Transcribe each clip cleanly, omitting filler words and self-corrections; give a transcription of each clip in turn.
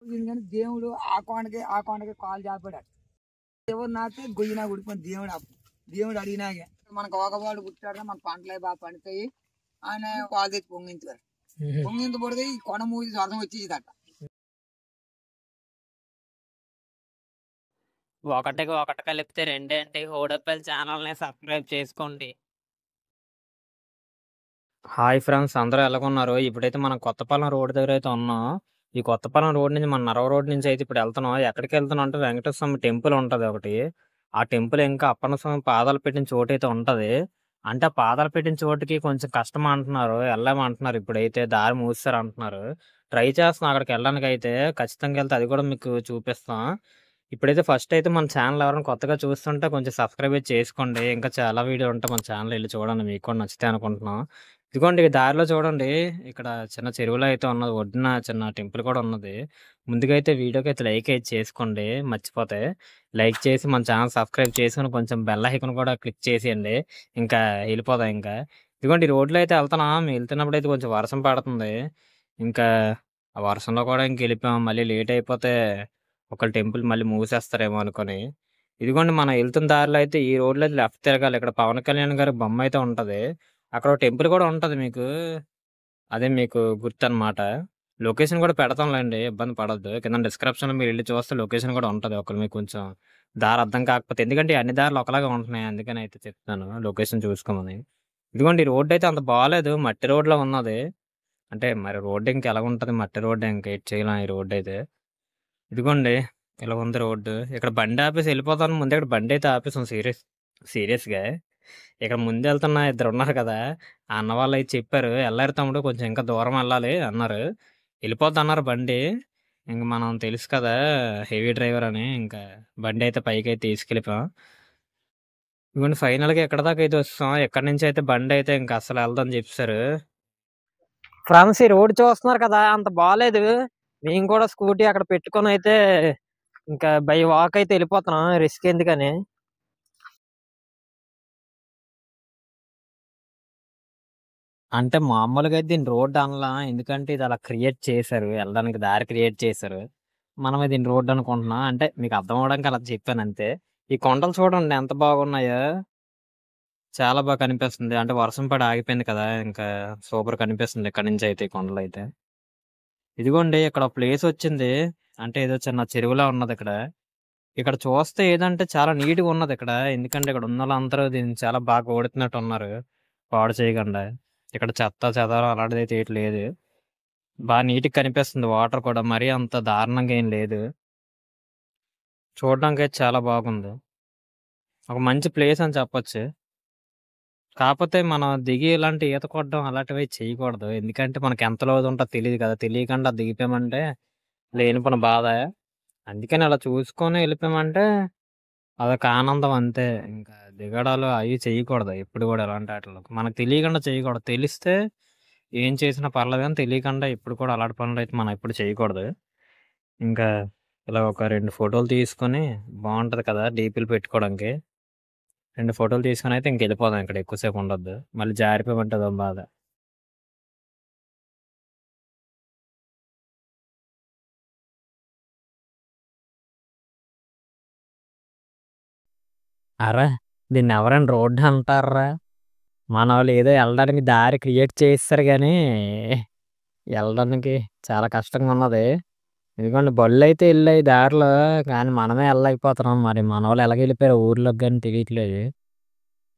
కానీ దేవుడు ఆ కొండకి కాలు చాపాడు. ఎవరు నాకే గొయ్యినా ఉడిపోయిన దేవుడు అడిగినాకే మనకు ఒకవాడు పుట్టాడు, మన పంటలే బాగా పండుతాయి. ఆయన పాలు తెచ్చి పొంగించారు. పొంగించబడితే ఈ కొండ మూసి స్వర్గం వచ్చేసిందట. ఒకటికి ఒకటి కలిపితే రెండేంటి? హోడప్పల్ ఛానల్ని సబ్స్క్రైబ్ చేసుకోండి. హాయ్ ఫ్రెండ్స్, అందరూ ఎలాగున్నారు? ఇప్పుడైతే మనం కొత్తపాలెం రోడ్ దగ్గర అయితే ఉన్నాం. ఈ కొత్తపాలెం రోడ్ నుంచి మన నరవ రోడ్ నుంచి అయితే ఇప్పుడు వెళ్తున్నాం. ఎక్కడికి వెళ్తున్నాం అంటే వెంకటేశ్వర స్వామి టెంపుల్ ఉంటుంది ఒకటి. ఆ టెంపుల్ ఇంకా అప్పన్న స్వామి పాదాలు పెట్టిన చోటు అయితే ఉంటుంది. అంటే ఆ పాదాలు పెట్టిన చోటుకి కొంచెం కష్టం అంటున్నారు, వెళ్ళామంటున్నారు. ఇప్పుడైతే దారి మూసారు అంటున్నారు. ట్రై చేస్తున్నాం అక్కడికి వెళ్ళడానికి. అయితే ఖచ్చితంగా వెళ్తే అది కూడా మీకు చూపిస్తాం. ఇప్పుడైతే ఫస్ట్ అయితే మన ఛానల్ ఎవరైనా కొత్తగా చూస్తుంటే కొంచెం సబ్స్క్రైబ్ చేసుకోండి. ఇంకా చాలా వీడియో ఉంటాయి మన ఛానల్, వెళ్ళి చూడండి, మీకు కూడా నచ్చితే అనుకుంటున్నాం. ఇదిగోండి దారిలో చూడండి, ఇక్కడ చిన్న చెరువులో అయితే ఉన్నది, ఒడ్డున చిన్న టెంపుల్ కూడా ఉన్నది. ముందుగా అయితే వీడియోకి అయితే లైక్ అయితే చేసుకోండి, మర్చిపోతే లైక్ చేసి మన ఛానల్ సబ్స్క్రైబ్ చేసుకుని కొంచెం బెల్ ఐకాన్ కూడా క్లిక్ చేసేయండి. ఇంకా వెళ్ళిపోదాం. ఇంకా ఇదిగోండి ఈ రోడ్లో అయితే వెళ్తున్నాం. వెళ్తున్నప్పుడు అయితే కొంచెం వర్షం పడుతుంది. ఇంకా ఆ వర్షంలో కూడా ఇంక వెళ్ళిపోయాం. మళ్ళీ లేట్ అయిపోతే ఒక టెంపుల్ మళ్ళీ మూసేస్తారేమో అనుకొని. ఇదిగోండి మనం వెళ్తున్న దారిలో అయితే ఈ రోడ్లో లెఫ్ట్ తిరగాలి. ఇక్కడ పవన్ కళ్యాణ్ గారి బొమ్మ అయితే ఉంటది. అక్కడ ఒక టెంపుల్ కూడా ఉంటది మీకు, అదే మీకు గుర్తు అనమాట. లొకేషన్ కూడా పెడతాంలేండి, ఇబ్బంది పడద్దు. కింద డిస్క్రిప్షన్ లో మీరు వెళ్ళి చూస్తే లొకేషన్ కూడా ఉంటది. ఒకరు మీకు కొంచెం దారి అర్థం కాకపోతే, ఎందుకంటే అన్ని దారులు ఒకలాగా ఉంటున్నాయి, అందుకని అయితే చెప్తాను లొకేషన్ చూసుకోమని. ఇదిగోండి ఈ రోడ్డు అయితే అంత బాగాలేదు, మట్టి రోడ్లో ఉన్నది. అంటే మరి రోడ్డు ఇంకా ఎలా ఉంటది, మట్టి రోడ్డు, ఇంకా ఎటు చేయలేం ఈ రోడ్డు అయితే. ఇదిగోండి ఇలా ఉంది రోడ్డు. ఇక్కడ బండి ఆపేసి వెళ్ళిపోతాను. ముందు ఇక్కడ బండి అయితే ఆపేసాం సీరియస్‌గా. ఇక్కడ ముందు వెళ్తున్న ఇద్దరు ఉన్నారు కదా! ఆ అన్న వాళ్ళు అయితే చెప్పారు, "ఎల్లారు తమ్ముడు, కొంచెం ఇంకా దూరం వెళ్ళాలి" అన్నారు. వెళ్ళిపోద్దన్నారు బండి. ఇంక మనం తెలుసు కదా హెవీ డ్రైవర్ అని, ఇంకా బండి అయితే పైకైతే తీసుకెళ్ళిపోయాం. ఇదిగోండి ఫైనల్‌గా ఎక్కడి దాకా అయితే వచ్చేసాం. ఎక్కడి నుంచి అయితే బండి అయితే ఇంక అస్సలు వెళ్ళదని చెప్పేసారు. ఫ్రెండ్స్ ఈ రోడ్ చూస్తున్నారు కదా, అంత బాగాలేదు. మేము కూడా స్కూటీ అక్కడ పెట్టుకొని అయితే ఇంకా బై వాక్ అయితే వెళ్ళిపోతున్నాం, రిస్క్ ఎందుకని. అంటే మామూలుగా అయితే దీన్ని రోడ్ అనలా, ఎందుకంటే ఇది అలా క్రియేట్ చేశారు, వెళ్ళడానికి దారి క్రియేట్ చేశారు. మనమే దీన్ని రోడ్ అనుకుంటున్నాం. అంటే మీకు అర్థం అవడానికి అలా చెప్పాను అంతే. ఈ కొండలు చూడండి ఎంత బాగున్నాయో, చాలా బాగా కనిపిస్తుంది. అంటే వర్షం పడి ఆగిపోయింది కదా, ఇంకా సూపర్ కనిపిస్తుంది ఇక్కడ నుంచి అయితే ఈ కొండలు అయితే. ఇదిగోండి ఇక్కడ ప్లేస్ వచ్చింది, అంటే ఏదో చిన్న చెరువులా ఉన్నది ఇక్కడ. ఇక్కడ చూస్తే ఏదంటే చాలా నీట్గా ఉన్నది ఇక్కడ, ఎందుకంటే ఇక్కడ ఉన్న వాళ్ళందరూ దీన్ని చాలా బాగా ఓడుతున్నట్టు ఉన్నారు, పాడు చేయకుండా. ఇక్కడ చెత్త చెదారం అలాంటిది అయితే ఏటి లేదు. బాగా నీట్‌గా కనిపిస్తుంది. వాటర్ కూడా మరీ అంత దారుణంగా ఏం లేదు. చూడడానికైతే చాలా బాగుంది. ఒక మంచి ప్లేస్ అని చెప్పొచ్చు. కాపోతే మనం దిగి ఇలాంటి ఈత కొట్టడం అలాంటివి చేయకూడదు. ఎందుకంటే మనకి ఎంత లోతు ఉంటదో తెలీదు కదా! తెలియకుండా దిగిపోయామంటే లేనిపోని బాధ. అందుకని అలా చూసుకొని వెళ్ళిపోయామంటే అదొక ఆనందం అంతే. ఇంకా దిగడాలు అవి చేయకూడదు ఎప్పుడు కూడా ఇలాంటి ఆటిల్లో. మనకు తెలియకుండా చేయకూడదు. తెలిస్తే ఏం చేసినా పర్లేదు గానీ, తెలియకుండా ఎప్పుడు కూడా అలాంటి పనులైతే మనం ఎప్పుడు చేయకూడదు. ఇంకా ఇలా ఒక 2 ఫోటోలు తీసుకొని బావుంటది కదా డీపీలు పెట్టుకోవడానికి. 2 ఫోటోలు తీసుకొనైతే ఇంకెళ్ళిపోదాం, ఇక్కడ ఎక్కువ సేపు ఉండొద్దు. మళ్ళీ జారిపోయామంటే అదో బాధ. అరె! దీన్నెవరైనా రోడ్డు అంటార్రా? మనోళ్ళు ఏదో ఎళ్ళడానికి దారి క్రియేట్ చేసేసారు గానీ, ఎళ్ళడానికి చాలా కష్టంగా ఉన్నది. ఇదిగోండి బళ్ళైతే ఎళ్ళాయి దారిలో, కానీ మనమే ఎళ్ళలేకపోతున్నాం. మరి మనోళ్ళు ఎలాగెళ్ళిపోయారో ఊర్లోకి గాని తెలియట్లేదు.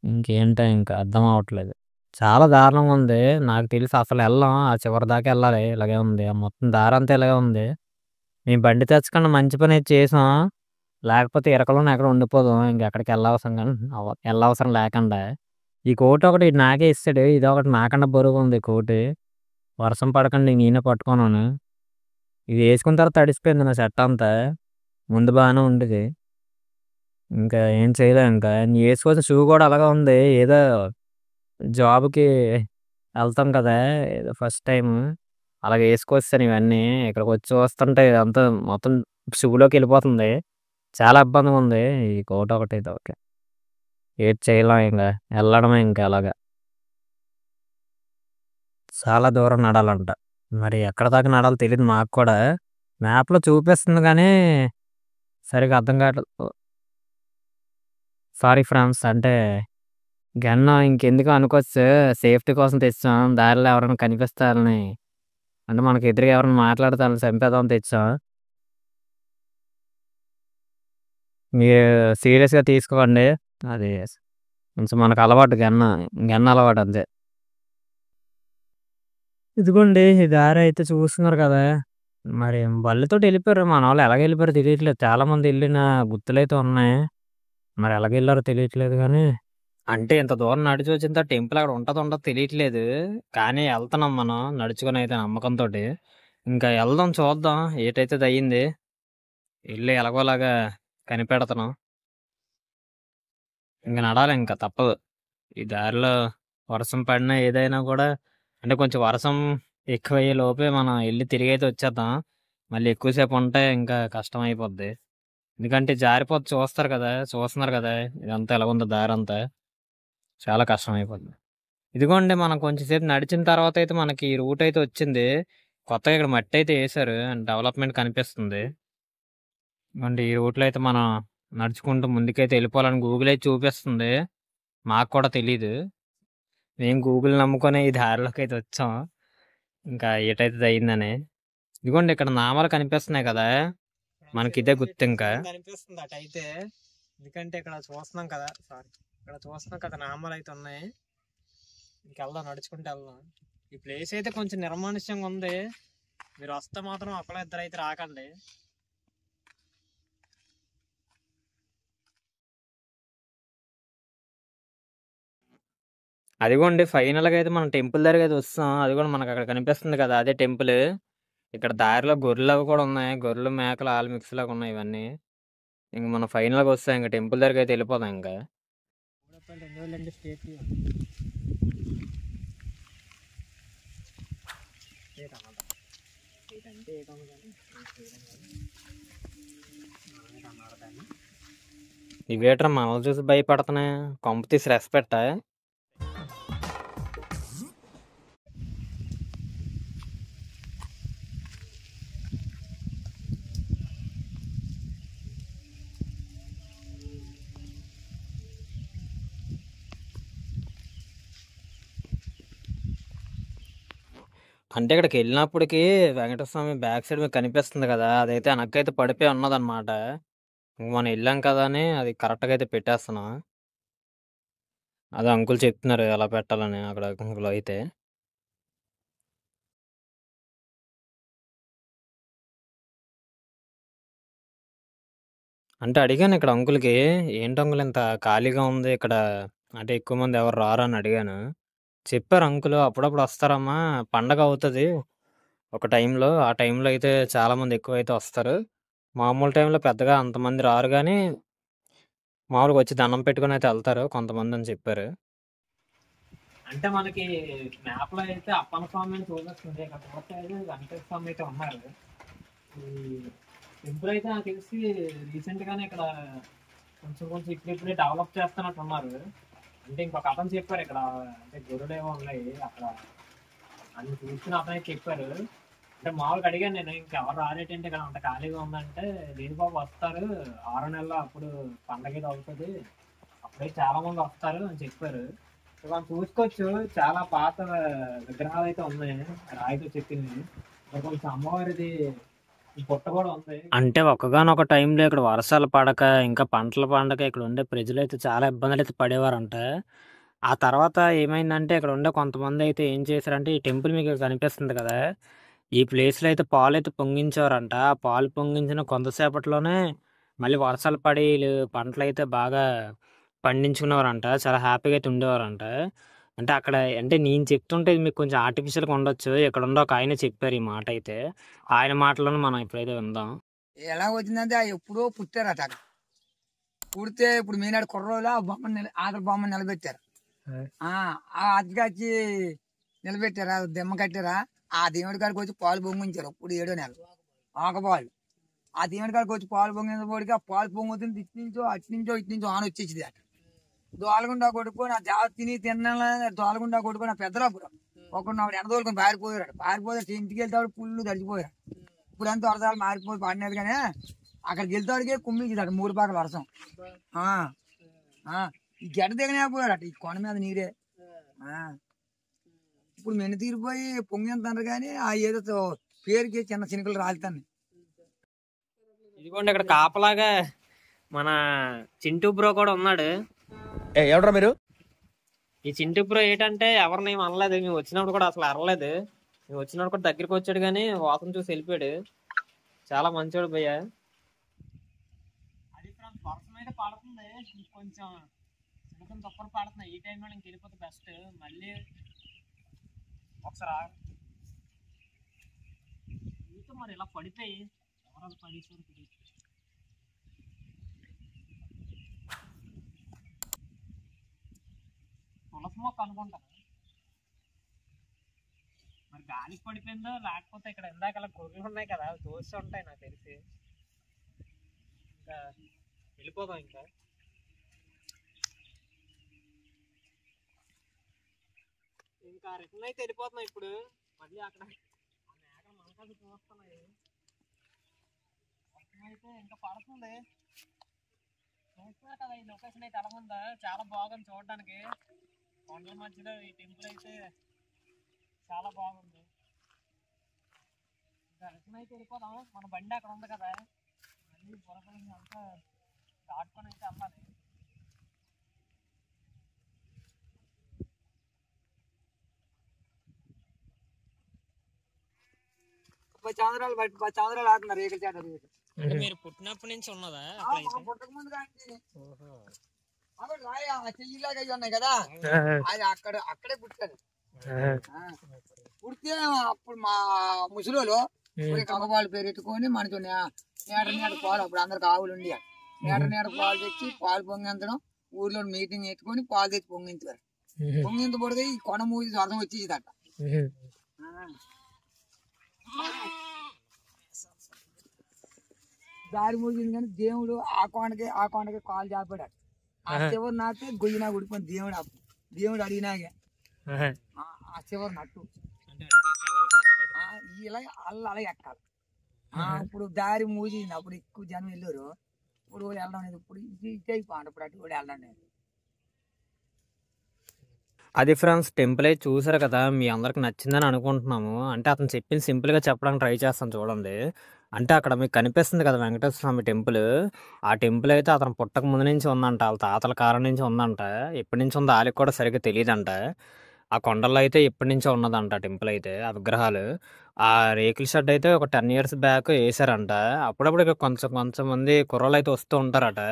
ఇంకేంటో ఇంకా అర్థం అవ్వట్లేదు. చాలా దారుణంగా ఉంది. నాకు తెలిసి అసలు ఎళ్ళం. ఆ చివరి దాకా ఎళ్ళాలి. ఇలాగే ఉంది. ఆ మొత్తం దారంతా ఇలాగే ఉంది. మేము బండి తెచ్చకుండా మంచి పనైతే చేసాం. లేకపోతే ఇరకలోనే ఎక్కడో ఉండిపోదుం. ఇంకెక్కడికి ఎళ్ళవసరం గాని ఎళ్ళవసరం లేకుండా. ఈ కోట్ ఒకటి నాకే ఇచ్చాడు. ఇదొకటి నాకన్నా బరువుంది కోటు. వర్షం పడకుండా నేనే పట్టుకున్నాను. ఇది యేసుకున్న తర్వాత తడిసిపోయింది నా షర్ట్ అంతా. ముందు బానే ఉండేది. ఇంకా ఏం చేయలేం ఇంకా. యేసుకోవాల్సిన షూ కూడా అలాగే ఉంది. ఏదో జాబ్‌కి ఎళ్తాం కదా! ఏదో ఫస్ట్ టైము. అలాగ యేసుకొచ్చేసాను ఇవన్నీ. ఇక్కడికొచ్చి చూస్తుంటే ఇదంతా మొత్తం షూలోకెళ్ళిపోతుంది. చాలా ఇబ్బందిగా ఉంది. ఈ కోట్ ఒకటైతే ఓకే. ఏటి చేయలేం ఇంగ. ఎళ్ళడమే ఇంక అలాగా. చాలా దూరం నడాలంట. మరి ఎక్కడి దాకా నడాలో తెలీదు మాకు కూడా. మ్యాప్‌లో చూపిస్తుంది గానీ, సరిగ్గా అర్థం కావట్లేదు. Sorry friends. అంటే గన్ ఇంకెందుకో అనుకోవచ్చు. సేఫ్టీ కోసం తెచ్చాం. దారిలో ఎవరైనా కనిపిస్తారని. అంటే మనకు ఎదురుగా ఎవరైనా మాట్లాడితే ఆళ్ళని చంపేద్దామని తెచ్చాం. మీరు సీరియస్‌గా తీసుకోకండి. అది కొంచెం మనకు అలవాటు గన్ అలవాటు అంతే. ఇదిగోండి ఈ దారైతే చూస్తున్నారు కదా! మరి బళ్ళతోటి ఎళ్ళిపోయారు. మనోళ్ళు ఎలాగెళ్ళిపోయారో తెలియట్లేదు. చాలా మంది ఎళ్ళిన గుర్తులైతే ఉన్నాయి. మరి ఎలాగెళ్లారో తెలియట్లేదు గానీ అంటే ఇంత దూరం నడిచి వచ్చిన తర్వాత టెంపుల్ అక్కడ ఉంటదో ఉండదో తెలియట్లేదు. కానీ ఎళ్తున్నాం మనం నడుచుకొనైతే నమ్మకంతోటి. ఇంకా ఎళ్దాం చూద్దాం ఏటైతే అయ్యింది. ఎళ్లి ఎలాగోలాగా కనిపెడతున్నాం. ఇంక నడాలింక తప్పదు. ఈ దారిలో వర్షం పడినా ఏదైనా కూడా అంటే కొంచెం వర్షం ఎక్కువయ్యే లోపే మనం ఎళ్లి తిరిగైతే వచ్చేద్దాం. మళ్ళీ ఎక్కువ సేపు ఉంటే ఇంకా కష్టమైపోద్ది. ఎందుకంటే జారిపోద్ది చూస్తున్నారు కదా! ఇదంతా ఎలాగుందో దారంతా. చాలా కష్టమైపోద్ది. ఇదిగోండి మనం కొంచెం సేపు నడిచిన తర్వాతయితే మనకి ఈ రూట్ అయితే వచ్చింది. కొత్తగా ఇక్కడ మట్టయితే ఏశారు. డెవలప్‌మెంట్ కనిపిస్తుంది. ఇదిగోండి ఈ రూట్‌లో అయితే మనం నడుచుకుంటూ ముందుకైతే ఎళ్ళిపోవాలని గూగుల్ అయితే చూపిస్తుంది. మాకు కూడా తెలీదు. మేము గూగుల్ నమ్ముకొనే ఈ దారిలోకైతే వచ్చాం. ఇంకా ఏటైతే అయిందని. ఇదిగోండి ఇక్కడ నామాలు కనిపిస్తున్నాయి కదా! మనకిదే గుర్తింకా. కనిపిస్తుంది అటైతే. ఎందుకంటే ఇక్కడ చూస్తున్నాం కదా! ఇక్కడ చూస్తున్నాం కదా నామాలయితే ఉన్నాయి. ఇంకెళ్దాం నడుచుకుంటూ వెళ్దాం. ఈ ప్లేస్ అయితే కొంచెం నిర్మానుష్యంగా ఉంది. మీరు వస్తే మాత్రం ఒకళ్ళ ఇద్దరు అయితే రాకండి. అదిగోండి ఫైనల్‌గా అయితే మనం టెంపుల్ దగ్గరకి అయితే వస్తాం. అది కూడా మనకు అక్కడ కనిపిస్తుంది కదా! అదే టెంపుల్. ఇక్కడ దారిలో గొర్రెలు అవి కూడా ఉన్నాయి. గొర్రెలు, మేకలు ఆల్ మిక్స్ లాగా ఉన్నాయి ఇవన్నీ. ఇంక మనం ఫైనల్‌గా వస్తాం. ఇంక టెంపుల్ దగ్గరకి అయితే వెళ్ళిపోదాం ఇంకా. ఇవేట్రా మనల్ని చూసి భయపడుతున్నాయి. కొంప తీసి రెస్పెక్టా? అంటే ఇక్కడికెళ్ళినప్పటికి వెంకటేశ్వర స్వామి బ్యాక్ సైడ్ మీకు కనిపిస్తుంది కదా! అదైతే వెనక్కైతే పడిపోయి ఉన్నదనమాట. ఇంక మనం ఎళ్ళాం కదా అని అది కరెక్ట్‌గా అయితే పెట్టేస్తున్నాం. అదే అంకుల్ చెప్తున్నారు ఎలా పెట్టాలని అక్కడ అంకుల్ అయితే. అంటే అడిగాను ఇక్కడ అంకుల్‌కి, "ఏంటి అంకుల్ ఇంత ఖాళీగా ఉంది ఇక్కడ అంటే ఎక్కువ మంది ఎవరు రారు" అని అడిగాను. చెప్పారు అంకుల్, "అప్పుడప్పుడు వస్తారమ్మా పండగ అవుతది ఒక టైంలో. ఆ టైంలో అయితే చాలామంది ఎక్కువైతే వస్తారు. మామూలు టైంలో పెద్దగా అంతమంది రారు గానీ, మామూలుగా వచ్చి దండం పెట్టుకొని అయితే ఎళ్తారు కొంతమంది" అని చెప్పారు. అంటే మనకి మ్యాప్‌లో అయితే అప్పన్న స్వామి అని చూపిస్తుంది. ఇక్కడ చూస్తే వెంకటేశ్వర స్వామి అయితే ఉన్నారు. ఈ టెంపుల్ అయితే నాకు తెలిసి రీసెంట్ గానే ఇక్కడ కొంచెం ఇప్పుడిప్పుడే డెవలప్ చేస్తున్నట్టున్నారు. అంటే ఇంకొక అతను చెప్పారు ఇక్కడ అంటే గొర్రెలేవో ఉన్నాయి అక్కడ అన్ని చూసుకుని అతనే చెప్పారు. అంటే మామూలుగా అడిగాను నేను ఇంకెవరు రారేటంటే ఇక్కడ అంత ఖాళీగా ఉందంటే, లేదు బాబు వస్తారు 6 నెలల్లో అప్పుడు పండగ ఇది అవుతది. అప్పుడే చాలా మంది వస్తారు అని చెప్పారు. మనం చూసుకోవచ్చు చాలా పాత విగ్రహాలు అయితే ఉన్నాయి రాయితో చెక్కినవి. కొంచెం అమ్మవారిది పుట్ట కూడా ఉంది. అంటే ఒక్కగానొక టైంలో ఇక్కడ వర్షాలు పడక, ఇంకా పంటలు పండక ఇక్కడ ఉండే ప్రజలైతే చాలా ఇబ్బందులైతే పడేవారంట. ఆ తర్వాత ఏమైందంటే ఇక్కడ ఉండే కొంతమందైతే ఏం చేశారంటే ఈ టెంపుల్ మీకు కనిపిస్తుంది కదా! ఈ ప్లేస్‌లో అయితే పాలైతే పొంగించేవారంట. ఆ పాలు పొంగించిన కొంతసేపట్లోనే మళ్ళీ వర్షాలు పడి ఈళ్ళు పంటలైతే బాగా పండించుకునేవారంట. చాలా హ్యాపీగా అయితే ఉండేవారంట. అంటే అక్కడ అంటే నేను చెప్తుంటే ఇది మీకు కొంచెం ఆర్టిఫిషియల్‌గా ఉండొచ్చు. ఇక్కడున్న ఒక ఆయన చెప్పారు ఈ మాటైతే. ఆయన మాటలను మనం ఇప్పుడైతే విందాం. ఎలా వచ్చిందంటే ఎప్పుడో పుట్టారట అక్కడ. పుడితే ఇప్పుడు మీనాడు కుర్రోళ్ళు ఆ బొమ్మను ఆఖరి బొమ్మను నిలబెట్టారు. ఆ అతికొచ్చి నిలబెట్టారా దెమ్మ కట్టారా ఆ దేవుడి కాడికి వచ్చి పాలు పొంగించారు. ఇప్పుడు 7వ నెల ఆకపాలు. ఆ దేవుడి కాడికి వచ్చి పాలు పొంగినప్పటికీ ఆ పాలు పొంగుతుంది ఇటు నుంచో ఆన వచ్చేసింది అట. దోలగుండా కొడుకొని ఆ జావ తిన్నా దోలగుండా కొడుకొని ఆ పెద్దలప్పుడు ఒకడు ఆవిడ ఎనదోలుకొని పారిపోయాడు. పారిపోతే ఇంటికి వెళ్తాడు పుల్లు తడిచిపోయాడు. ఇప్పుడు అంతా వర్షాలు మారిపోయి పడినది కానీ అక్కడికి వెళ్తాడికే కుమ్మికి అటు 3 పాకల వర్షం. ఈ గడ్డ దిగనేపోయాడు అటు ఈ కొండ మీద నీరే. ఇప్పుడు మెన్ని తీరిపోయి పొంగెంతారు కానీ ఆ ఏదో పేరుకి చిన్న చినుకులు రాలుతాను. ఇదిగోండి ఇక్కడ కాపలాగా మన చింటూ బ్రో కూడా ఉన్నాడు. ఎవడరా మీరు? ఈ చింటూ బ్రో ఏంటంటే ఎవరిని ఏం అనలేదు. మేము వచ్చినప్పుడు కూడా అసలు అరలేదు. మేము వచ్చినప్పుడు కూడా దగ్గరికి వచ్చాడు కానీ వాసన చూసి వెళ్ళిపోయాడు. చాలా మంచోడు భయ్య. అది వర్షం అయితే పడుతుంది, కొంచెం చిన్నకం తొప్పలు పడుతున్నాయి. ఈ టైంలో ఇంక వెళ్ళిపోతే బెస్ట్. మళ్ళీ ఒకసారి మరి ఇలా పడిపోయి ఎవరాలు పడేసారు. తులసి మొక్క అనుకుంటా మరి గాలికి పడిపోయిందో లేకపోతే ఇక్కడ ఇందాక గొర్రెలు ఉన్నాయి కదా అవి తోసి ఉంటాయి నాకు తెలిసి. ఇంకా వెళ్ళిపోదాం. ఇంకా రిటర్న్ అయితే వెళ్ళిపోతున్నాం ఇప్పుడు. మళ్ళీ అక్కడ మనకాలు చూస్తున్నాయి. అయితే ఇంకా పడుతుంది. చూస్తున్నా కదా ఈ లొకేషన్ అయితే ఎలా ఉందా, చాలా బాగుంది చూడడానికి. కొండల మధ్యలో ఈ టెంపుల్ అయితే చాలా బాగుంది. ఇంకా రిటర్న్ అయితే వెళ్ళిపోదాం. మన బండి అక్కడ ఉంది కదా, మళ్ళీ బురదలు అంతా దాటుకొని అయితే వెళ్ళాలి. చంద్రాలు 10 చంద్రాలు ఆడుతున్నారు ఏకల చేట. మీరు పుట్టినప్పటి నుంచి ఉన్నదా? పుట్టక ముందు కానీ చెయ్యిలాగా ఉన్నాయి కదా, అది అక్కడే పుట్టారు. పుడితే అప్పుడు మా ముసలోళ్ళు కమ్మపాలు పెరెట్టుకొని మనతో నేట పాలు, అప్పుడు అందరికి ఆవులు ఉండి నేట పాలు తెచ్చి పాలు పొంగించడం, ఊర్లో మీటింగ్ ఎత్తుకొని పాలు తెచ్చి పొంగించారు. పొంగించబడితే ఈ కొన మూసి అర్థం వచ్చేదట. దారి మూసింది కానీ దేవుడు ఆ కొండకి కాలు చాపాడు. ఆ చివరి నాటితే గొయ్యినా ఉడిపోయి దేవుడు అడిగినాగే ఆ చివరి నట్టు ఇలా అలా ఎక్కాలి. ఇప్పుడు దారి మూసింది, అప్పుడు ఎక్కువ జనం వెళ్ళారు. ఇప్పుడు కూడా వెళ్ళడం లేదు. ఇప్పుడు ఇది అయిపోయింది. ఇప్పుడు అటు కూడా వెళ్ళడం లేదు. అది ఫ్రెండ్స్ టెంపుల్ అయితే చూసారు కదా, మీ అందరికి నచ్చిందని అనుకుంటున్నాము. అంటే అతను చెప్పింది సింపుల్గా చెప్పడానికి ట్రై చేస్తాను చూడండి. అంటే అక్కడ మీకు కనిపిస్తుంది కదా వెంకటేశ్వర స్వామి టెంపుల్. ఆ టెంపుల్ అయితే అతను పుట్టక ముందు నుంచి ఉందంట, వాళ్ళ తాతల కాలం నుంచి ఉందంట. ఎప్పటి నుంచి ఉందో వాళ్ళకి కూడా సరిగ్గా తెలియదంట. ఆ కొండల్లో అయితే ఎప్పటి నుంచో ఉన్నదంట టెంపుల్ అయితే, ఆ విగ్రహాలు. ఆ రేకుల షెడ్ అయితే ఒక 10 years బ్యాక్ వేసారంట. అప్పుడప్పుడు ఇక కొంచెం మంది కుర్రోళ్ళు అయితే వస్తూ ఉంటారట.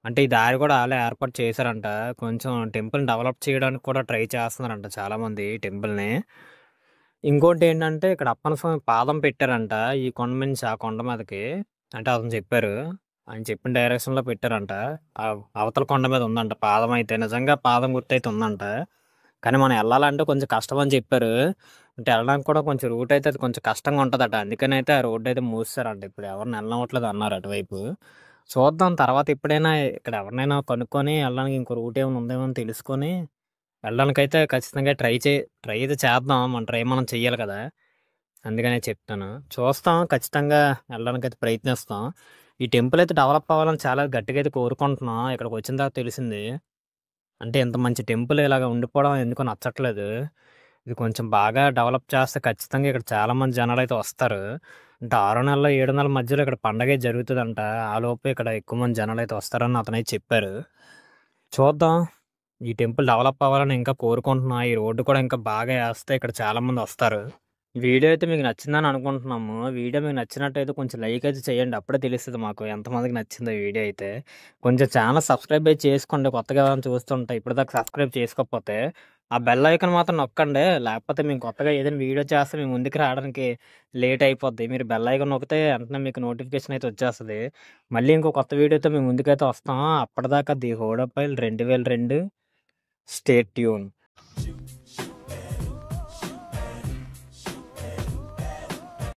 అంటే ఈ దారి కూడా వాళ్ళే ఏర్పాటు చేశారంట. కొంచెం టెంపుల్ని డెవలప్ చేయడానికి కూడా ట్రై చేస్తున్నారంట చాలామంది టెంపుల్ని. ఇంకోటి ఏంటంటే ఇక్కడ అప్పన్న స్వామి పాదం పెట్టారంట ఈ కొండ నుంచి ఆ కొండ మీదకి. అంటే అతను చెప్పారు, ఆయన చెప్పిన డైరెక్షన్లో పెట్టారంట. ఆ అవతల కొండ మీద ఉందంట పాదం. అయితే నిజంగా పాదం గుర్తు అయితే ఉందంట. కానీ మనం వెళ్ళాలంటే కొంచెం కష్టం అని చెప్పారు. అంటే వెళ్ళడానికి కూడా కొంచెం రూట్ అయితే అది కొంచెం కష్టంగా ఉంటుందట. అందుకని అయితే ఆ రోడ్డు అయితే మూసారంట. ఇప్పుడు ఎవరిని వెళ్ళవట్లేదు అన్నారు అటువైపు. చూద్దాం తర్వాత ఎప్పుడైనా ఇక్కడ ఎవరినైనా కనుక్కొని వెళ్ళడానికి ఇంకో రూట్ ఏమైనా ఉందేమో అని తెలుసుకొని వెళ్ళడానికైతే ఖచ్చితంగా ట్రై అయితే చేద్దాం. మనం చెయ్యాలి కదా, అందుకనే చెప్తాను. చూస్తాం, ఖచ్చితంగా వెళ్ళడానికైతే ప్రయత్నిస్తాం. ఈ టెంపుల్ అయితే డెవలప్ అవ్వాలని చాలా గట్టిగా అయితే కోరుకుంటున్నాం. ఇక్కడికి వచ్చిన తర్వాత తెలిసింది. అంటే ఇంత మంచి టెంపుల్ ఇలాగ ఉండిపోవడం ఎందుకో నచ్చట్లేదు. ఇది కొంచెం బాగా డెవలప్ చేస్తే ఖచ్చితంగా ఇక్కడ చాలామంది జనాలు అయితే వస్తారు. అంటే 6 నెలలు 7 నెలల మధ్యలో ఇక్కడ పండగే జరుగుతుందంట. ఆలోపు ఇక్కడ ఎక్కువ మంది జనాలు అయితే వస్తారని అతనైతే చెప్పారు. చూద్దాం, ఈ టెంపుల్ డెవలప్ అవ్వాలని ఇంకా కోరుకుంటున్నా. ఈ రోడ్డు కూడా ఇంకా బాగా వేస్తే ఇక్కడ చాలామంది వస్తారు. వీడియో అయితే మీకు నచ్చిందని అనుకుంటున్నాము. వీడియో మీకు నచ్చినట్టయితే కొంచెం లైక్ అయితే చేయండి. అప్పుడే తెలుస్తుంది మాకు ఎంతమందికి నచ్చిందో వీడియో అయితే. కొంచెం ఛానల్ సబ్స్క్రైబ్ అయితే చేసుకోండి. కొత్తగా చూస్తుంటే ఇప్పటిదాకా సబ్స్క్రైబ్ చేసుకోకపోతే ఆ బెల్ ఐకాన్ మాత్రం నొక్కండి. లేకపోతే మేము కొత్తగా ఏదైనా వీడియో చేస్తే మేము ముందుకు రావడానికి లేట్ అయిపోద్ది. మీరు బెల్ ఐకాన్ నొక్కితే వెంటనే మీకు నోటిఫికేషన్ అయితే వచ్చేస్తుంది. మళ్ళీ ఇంకో కొత్త వీడియోతో మేము ముందుకైతే వస్తాం. అప్పటిదాకా ది హోడపైల్ 2002 స్టే ట్యూన్.